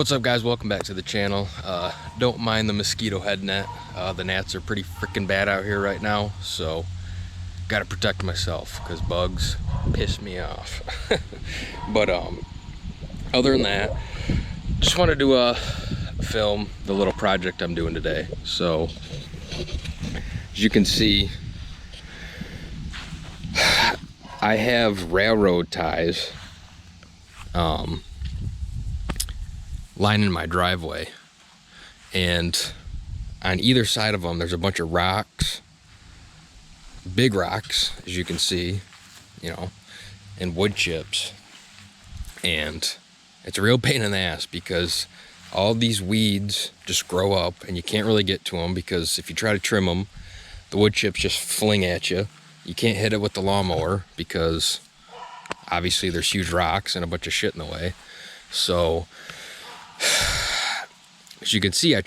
What's up, guys? Welcome back to the channel. Don't mind the mosquito head net. The gnats are pretty freaking bad out here right now, so gotta protect myself because bugs piss me off. But other than that, just wanted to film the little project I'm doing today. So as you can see, I have railroad ties lining my driveway, and on either side of them there's a bunch of rocks, big rocks, as you can see, and wood chips, and it's a real pain in the ass because all these weeds just grow up and you can't really get to them because if you try to trim them, the wood chips just fling at you. You can't hit it with the lawnmower because obviously there's huge rocks and a bunch of shit in the way. So as you can see, I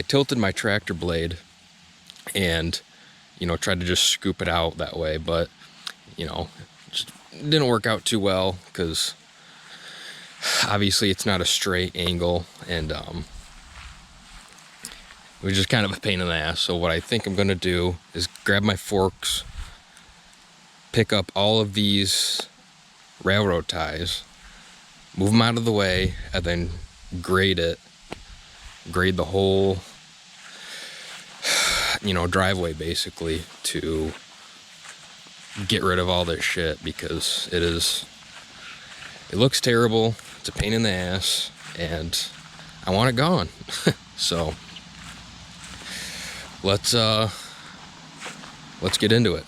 tilted my tractor blade and tried to just scoop it out that way, but just didn't work out too well because obviously it's not a straight angle, and it was just kind of a pain in the ass. So what I think I'm gonna do is grab my forks, pick up all of these railroad ties, move them out of the way, and then grade the whole driveway basically to get rid of all this shit because it looks terrible. It's a pain in the ass and I want it gone. So let's get into it.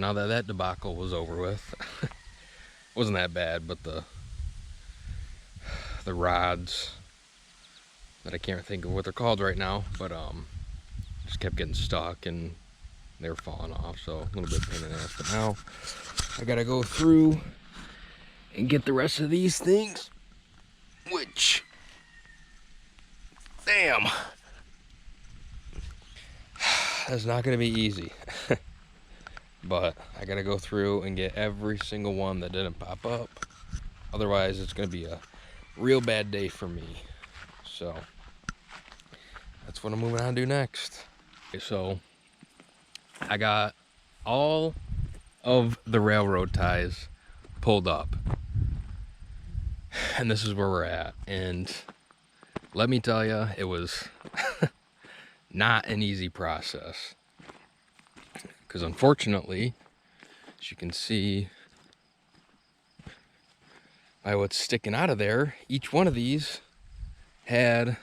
now that that debacle was over with, wasn't that bad, but the rods that I can't think of what they're called right now, but just kept getting stuck and they were falling off, so a little bit pain in the ass. But now I gotta go through and get the rest of these things, which, damn, that's not gonna be easy. But I gotta go through and get every single one that didn't pop up. Otherwise, it's gonna be a real bad day for me. So that's what I'm moving on to next. Okay, so I got all of the railroad ties pulled up, and this is where we're at. And let me tell you, it was not an easy process, because unfortunately, as you can see by what's sticking out of there, each one of these had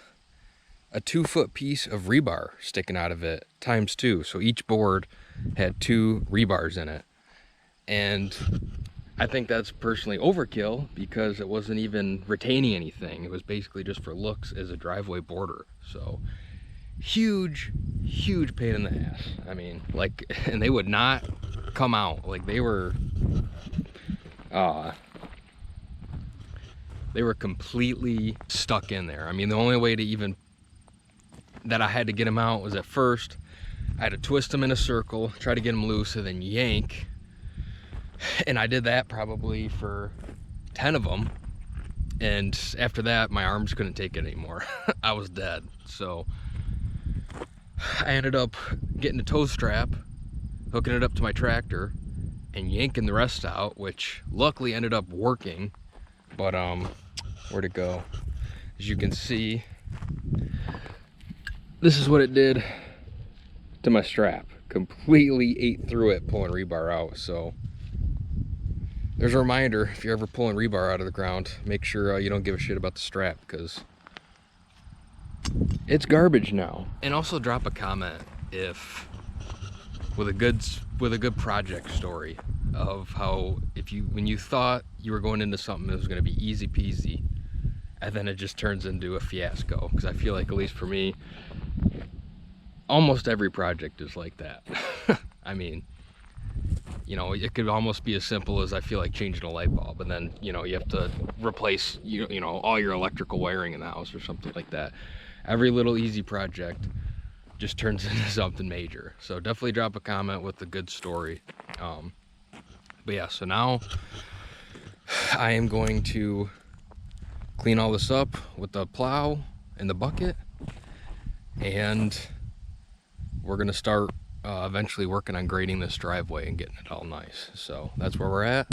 a 2-foot piece of rebar sticking out of it times 2. So each board had 2 rebars in it. And I think that's personally overkill, because it wasn't even retaining anything. It was basically just for looks as a driveway border. So huge pain in the ass. I mean, like, and they would not come out. Like, they were completely stuck in there. I mean, the only way to even that I had to get them out was, at first I had to twist them in a circle, try to get them loose, and then yank. And I did that probably for 10 of them, and after that my arms couldn't take it anymore. I was dead. So I ended up getting a tow strap, hooking it up to my tractor, and yanking the rest out, which luckily ended up working. But where'd it go? As you can see, this is what it did to my strap. Completely ate through it pulling rebar out. So there's a reminder, if you're ever pulling rebar out of the ground, make sure you don't give a shit about the strap, because it's garbage now. And also drop a comment if with a good project story of how, when you thought you were going into something that was going to be easy peasy, and then it just turns into a fiasco. Because I feel like, at least for me, almost every project is like that. I mean, you know, it could almost be as simple as, I feel like, changing a light bulb, and then, you know, you have to replace, you know, all your electrical wiring in the house or something like that. Every little easy project just turns into something major. So definitely drop a comment with a good story. But yeah, so now I am going to clean all this up with the plow and the bucket, and we're gonna start eventually working on grading this driveway and getting it all nice. So that's where we're at.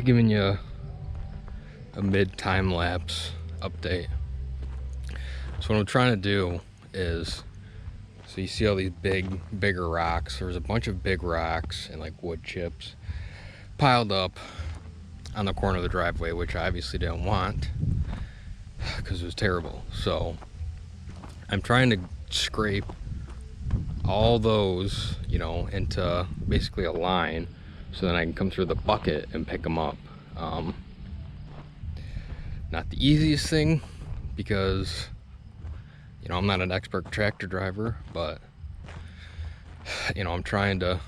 Giving you a mid time lapse update. So what I'm trying to do is, so you see all these bigger rocks. There was a bunch of big rocks and like wood chips piled up on the corner of the driveway, which I obviously didn't want because it was terrible. So I'm trying to scrape all those, you know, into basically a line so then I can come through the bucket and pick them up. Not the easiest thing because, you know, I'm not an expert tractor driver, but you know, I'm trying to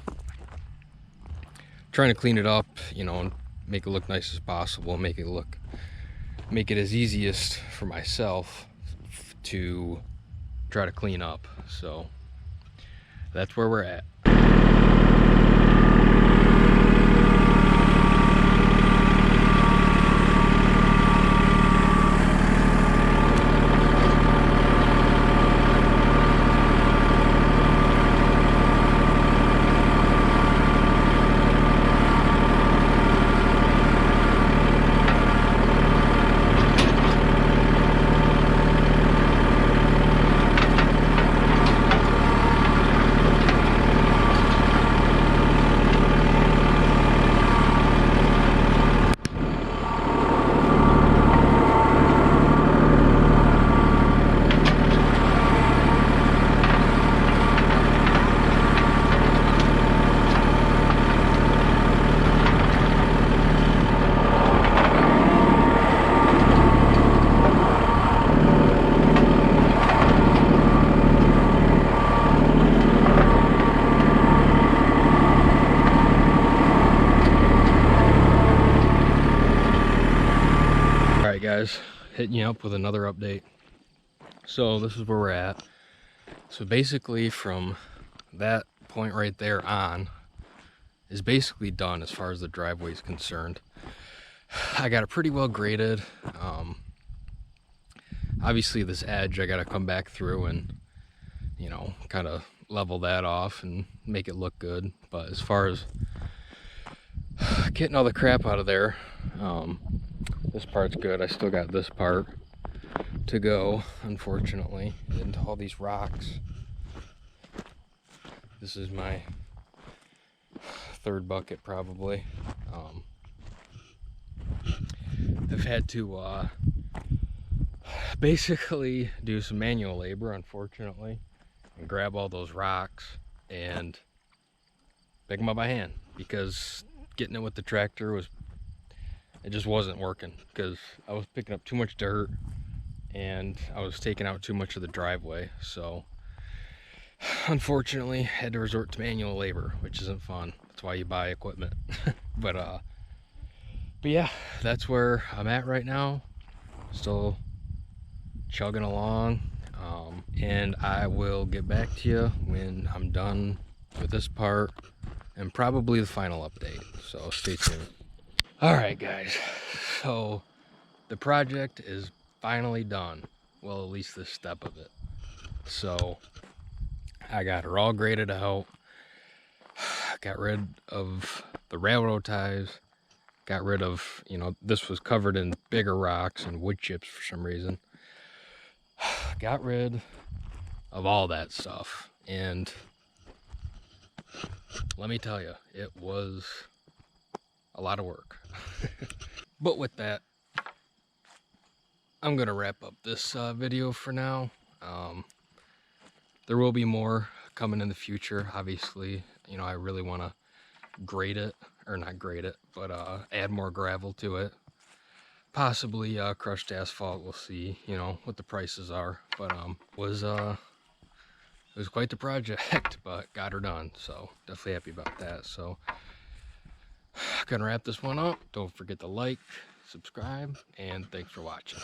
clean it up, you know, and make it look nice as possible, make it as easiest for myself to try to clean up. So that's where we're at. Alright guys, hitting you up with another update. So this is where we're at. So basically from that point right there on is basically done as far as the driveway is concerned. I got it pretty well graded. Obviously this edge I got to come back through and, you know, kind of level that off and make it look good. But as far as getting all the crap out of there, this part's good. I still got this part to go, unfortunately, into all these rocks. This is my third bucket probably. I've had to basically do some manual labor, unfortunately, and grab all those rocks and pick them up by hand, because getting it with the tractor it just wasn't working, because I was picking up too much dirt and I was taking out too much of the driveway. So unfortunately had to resort to manual labor, which isn't fun. That's why you buy equipment. but yeah, that's where I'm at right now. Still chugging along, and I will get back to you when I'm done with this part and probably the final update, so stay tuned. All right guys, so the project is finally done. Well, at least this step of it. So I got her all graded out, got rid of the railroad ties, got rid of, you know, this was covered in bigger rocks and wood chips for some reason. Got rid of all that stuff, and let me tell you, it was a lot of work. But with that, I'm gonna wrap up this video for now. There will be more coming in the future. Obviously, you know, I really want to grade it, or not grade it, but add more gravel to it. Possibly crushed asphalt. We'll see, you know, what the prices are. But it was quite the project, but got her done, so definitely happy about that. So gonna wrap this one up. Don't forget to like, subscribe, and thanks for watching.